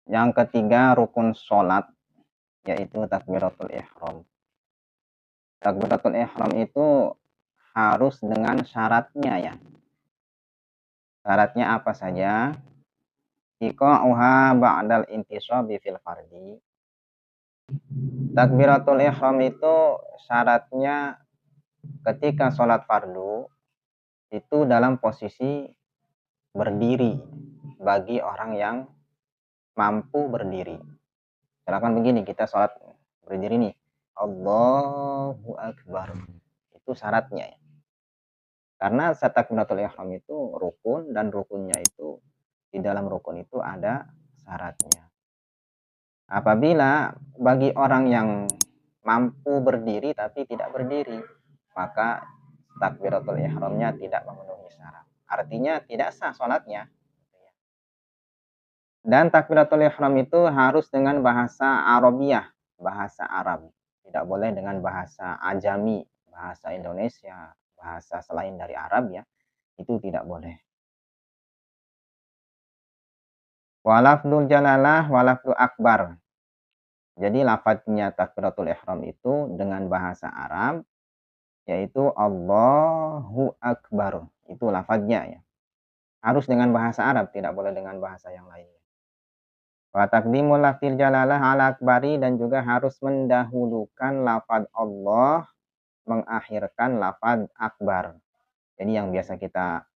Yang ketiga rukun sholat, yaitu takbiratul ihram. Takbiratul ihram itu harus dengan syaratnya ya. Syaratnya apa saja? Iqa'uha ba'dal intishabi fil fardi. Takbiratul ihram itu syaratnya ketika sholat fardu itu dalam posisi berdiri bagi orang yang mampu berdiri. Misalkan begini, kita sholat berdiri nih. Allahu Akbar. Itu syaratnya ya. Karena takbiratul ihram itu rukun, dan rukunnya itu di dalam rukun itu ada syaratnya. Apabila bagi orang yang mampu berdiri tapi tidak berdiri, maka takbiratul ihramnya tidak memenuhi syarat. Artinya tidak sah sholatnya. Dan takbiratul ihram itu harus dengan bahasa Arabiyah, bahasa Arab. Tidak boleh dengan bahasa Ajami, bahasa Indonesia, bahasa selain dari Arab ya. Itu tidak boleh. Walafdul jalalah walafdul akbar. Jadi lafadznya takbiratul ihram itu dengan bahasa Arab, yaitu Allahu Akbar. Itu lafadznya ya. Harus dengan bahasa Arab, tidak boleh dengan bahasa yang lain. Wa taqdimul lafzil jalalah ala akbari, dan juga harus mendahulukan lafaz Allah, mengakhirkan lafaz akbar. Jadi yang biasa kita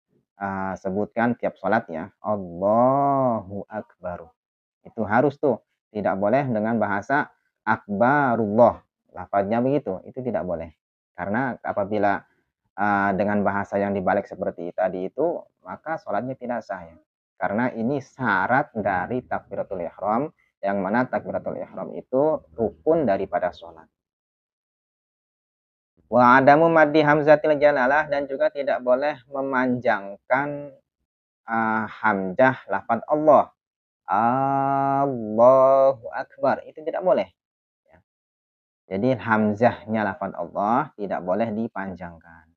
sebutkan tiap sholat ya, Allahu Akbar. Itu harus tuh, tidak boleh dengan bahasa akbarullah. Lafaznya begitu, itu tidak boleh. Karena apabila dengan bahasa yang dibalik seperti tadi itu, maka sholatnya tidak sah ya. Karena ini syarat dari takbiratul ihram, yang mana takbiratul ihram itu rukun daripada sholat. Wa adamu maddi hamzatil jalalah, dan juga tidak boleh memanjangkan hamzah lafaz Allah. Allahu Akbar, itu tidak boleh. Jadi hamzahnya lafaz Allah tidak boleh dipanjangkan.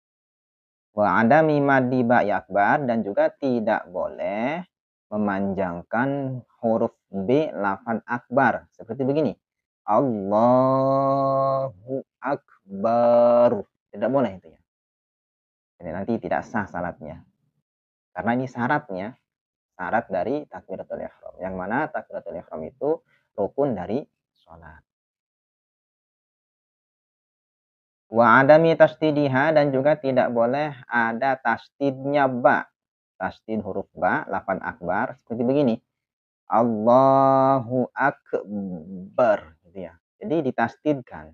Wa adami maddi ba'i akbar, dan juga tidak boleh memanjangkan huruf B lafaz akbar. Seperti begini. Allahu Akbar. Tidak boleh itu ya. Jadi nanti tidak sah salatnya. Karena ini syaratnya, syarat dari takbiratul ihram. Yang mana takbiratul ihram itu rukun dari sholat. Wa adami tasdidiha, dan juga tidak boleh ada tasdidnya ba. Tasdid huruf ba, lafaz akbar, seperti begini. Allahu Akbar, gitu ya. Jadi ditasdidkan.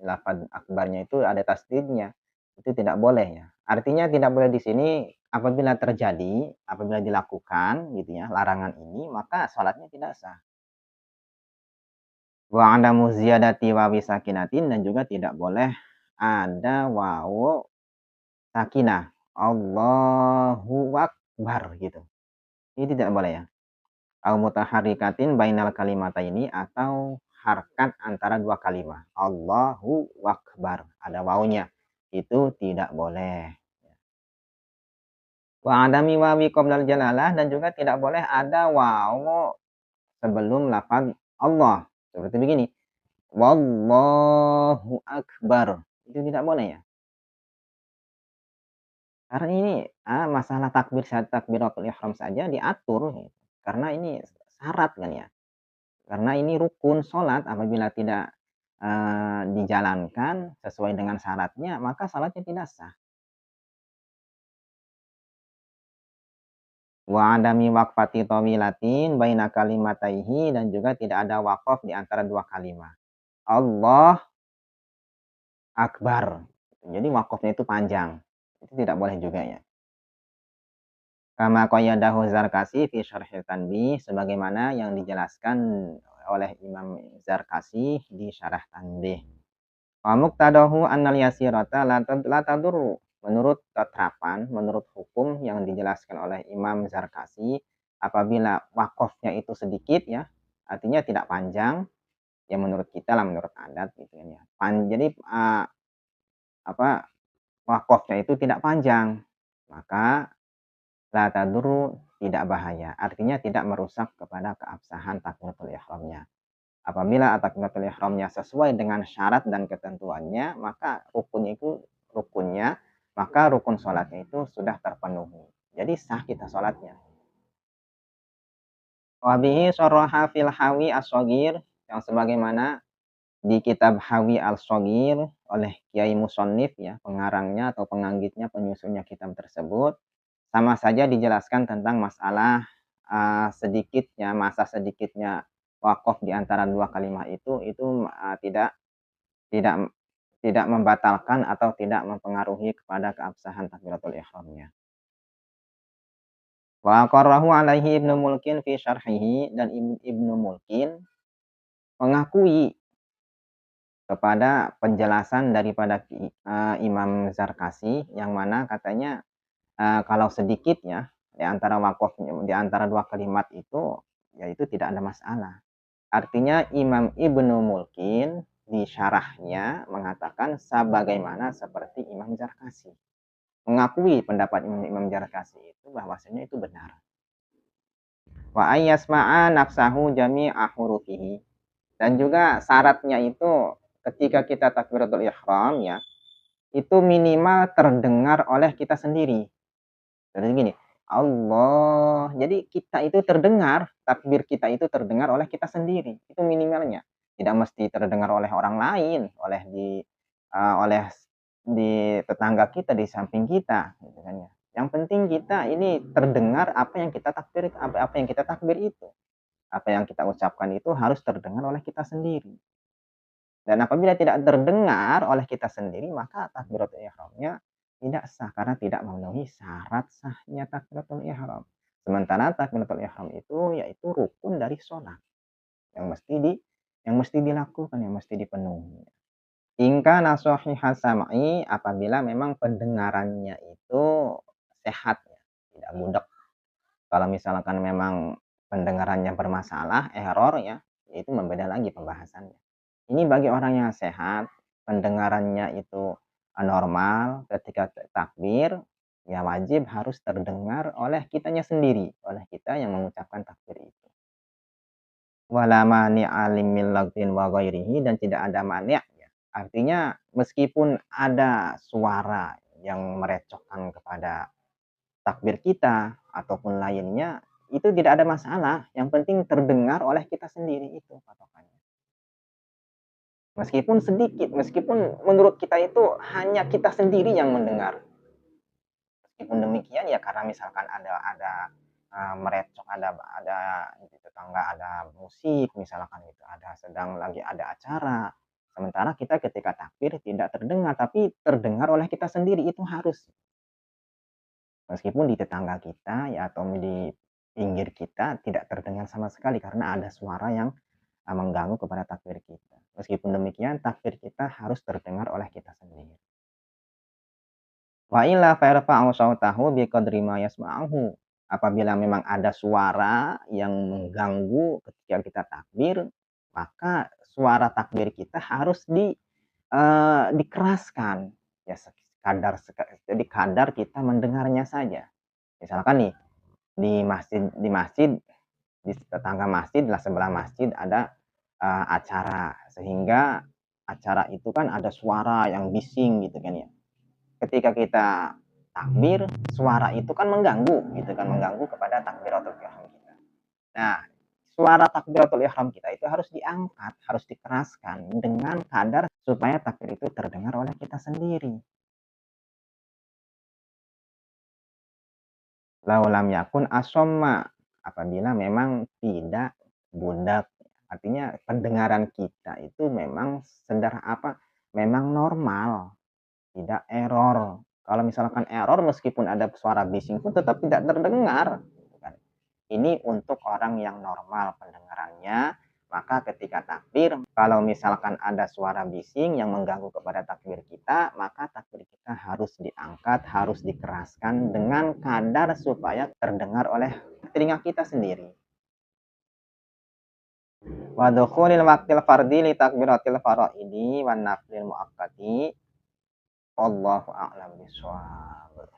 Lafaz akbarnya itu ada tasdidnya. Itu tidak boleh ya. Artinya tidak boleh di sini apabila terjadi, apabila dilakukan gitu ya, larangan ini, maka sholatnya tidak sah. Wa adamu ziyadati wawi sakinatin, dan juga tidak boleh ada wawu sakinah. Allahu Akbar gitu. Ini tidak boleh ya. Au mutaharrikatin bainal kalimataini, atau harkat antara dua kalimat. Allahu Akbar, ada wawunya. Itu tidak boleh. Wa adami wawi qoblal jalalah, dan juga tidak boleh ada wawu sebelum lafaz Allah. Seperti begini. Wallahu Akbar. Itu tidak boleh ya. Karena ini masalah takbiratul ihram saja diatur gitu. Karena ini syarat kan ya. Karena ini rukun sholat, apabila tidak dijalankan sesuai dengan syaratnya, maka salatnya tidak sah. Wa adami waqfati tawilatin baina kalimataihi, dan juga tidak ada waqaf di antara dua kalimat. Allah Akbar. Jadi waqafnya itu panjang. Itu tidak boleh juga ya. Kama qayyadahu Zarkasi fi syarhil tanbih, sebagaimana yang dijelaskan oleh Imam Zarkasi di syarah tanbih. Wa muqtadahu annal yasirata la tadurru. Menurut terapan, menurut hukum yang dijelaskan oleh Imam Zarkasi, apabila wakofnya itu sedikit ya, artinya tidak panjang, ya menurut kita lah, menurut adat gitu kan ya. Jadi wakofnya itu tidak panjang, maka la tadurru, tidak bahaya. Artinya tidak merusak kepada keabsahan takbiratul ihramnya. Apabila takbiratul ihramnya sesuai dengan syarat dan ketentuannya, maka rukunnya, maka rukun sholatnya itu sudah terpenuhi. Jadi sah kita sholatnya. Wabihi soroha fil hawi as-sogir, yang sebagaimana di kitab Hawi al-Sogir oleh Kiai Musonif, ya, pengarangnya atau penganggitnya, penyusunnya kitab tersebut, sama saja dijelaskan tentang masalah masa sedikitnya wakaf di antara dua kalimat itu tidak tidak tidak membatalkan atau tidak mempengaruhi kepada keabsahan takbiratul ihramnya. Wa qarrahu alaihi Ibnu Mulkin fi syarhihi, dan Ibnu Mulkin mengakui kepada penjelasan daripada Imam Zarkasi, yang mana katanya kalau sedikit ya di antara di antara dua kalimat itu, ya itu tidak ada masalah. Artinya Imam Ibnu Mulkin di syarahnya mengatakan sebagaimana seperti Imam Zarkasi, mengakui pendapat Imam Zarkasi itu bahwasanya itu benar. Wa ayyasma'a nafsahu jami'a hurufihi, dan juga syaratnya itu ketika kita takbiratul ihram, ya, itu minimal terdengar oleh kita sendiri. Jadi gini, Allah. Jadi kita itu terdengar, takbir kita itu terdengar oleh kita sendiri. Itu minimalnya. Tidak mesti terdengar oleh orang lain, oleh di tetangga kita, di samping kita, gitu kan ya. Yang penting kita ini terdengar apa yang kita takbir, apa yang kita takbir itu. Apa yang kita ucapkan itu harus terdengar oleh kita sendiri. Dan apabila tidak terdengar oleh kita sendiri, maka takbiratul ihramnya tidak sah karena tidak memenuhi syarat sahnya takbiratul ihram. Sementara takbiratul ihram itu yaitu rukun dari sholat yang mesti dilakukan, yang mesti dipenuhi. Ingka nasohi hasamai, apabila memang pendengarannya itu sehat, ya, tidak budak. Kalau misalkan memang pendengarannya bermasalah, error, ya, itu membeda lagi pembahasannya. Ini bagi orang yang sehat, pendengarannya itu normal, ketika takbir, ya wajib harus terdengar oleh kitanya sendiri, oleh kita yang mengucapkan takbir itu. Wala mani'a min lagwin wa ghairihi, dan tidak ada mani', ya. Artinya meskipun ada suara yang merecokkan kepada takbir kita ataupun lainnya, itu tidak ada masalah, yang penting terdengar oleh kita sendiri, itu patokannya. Meskipun sedikit, meskipun menurut kita itu hanya kita sendiri yang mendengar. Meskipun demikian, ya karena misalkan ada merecok, ada di tetangga ada musik misalkan, itu sedang lagi ada acara. Sementara kita ketika takbir tidak terdengar, tapi terdengar oleh kita sendiri, itu harus. Meskipun di tetangga kita, ya, atau di pinggir kita tidak terdengar sama sekali karena ada suara yang mengganggu kepada takbir kita. Meskipun demikian, takbir kita harus terdengar oleh kita sendiri. Wa illa farfa'u sautahu biqadri ma yasma'uhu. Apabila memang ada suara yang mengganggu ketika kita takbir, maka suara takbir kita harus dikeraskan. Ya, jadi kadar kita mendengarnya saja. Misalkan nih, di masjid, di tetangga masjid, lah sebelah masjid ada acara, sehingga acara itu kan ada suara yang bising gitu kan, ya. Ketika kita takbir, suara itu kan mengganggu gitu kan, mengganggu kepada takbiratul ihram kita. Nah, suara takbiratul ihram kita itu harus diangkat, harus dikeraskan dengan kadar supaya takbir itu terdengar oleh kita sendiri. Laulam yakun asomma, apabila memang tidak budak. Artinya pendengaran kita itu memang memang normal, tidak error. Kalau misalkan error, meskipun ada suara bising pun tetap tidak terdengar. Ini untuk orang yang normal pendengarannya. Maka ketika takbir, kalau misalkan ada suara bising yang mengganggu kepada takbir kita, maka takbir kita harus diangkat, harus dikeraskan dengan kadar supaya terdengar oleh telinga kita sendiri. Wa dukhulil waqtil fardhi li takbiratil faraidi wan naflil muakkadi. Wallahu a'lam bishawab.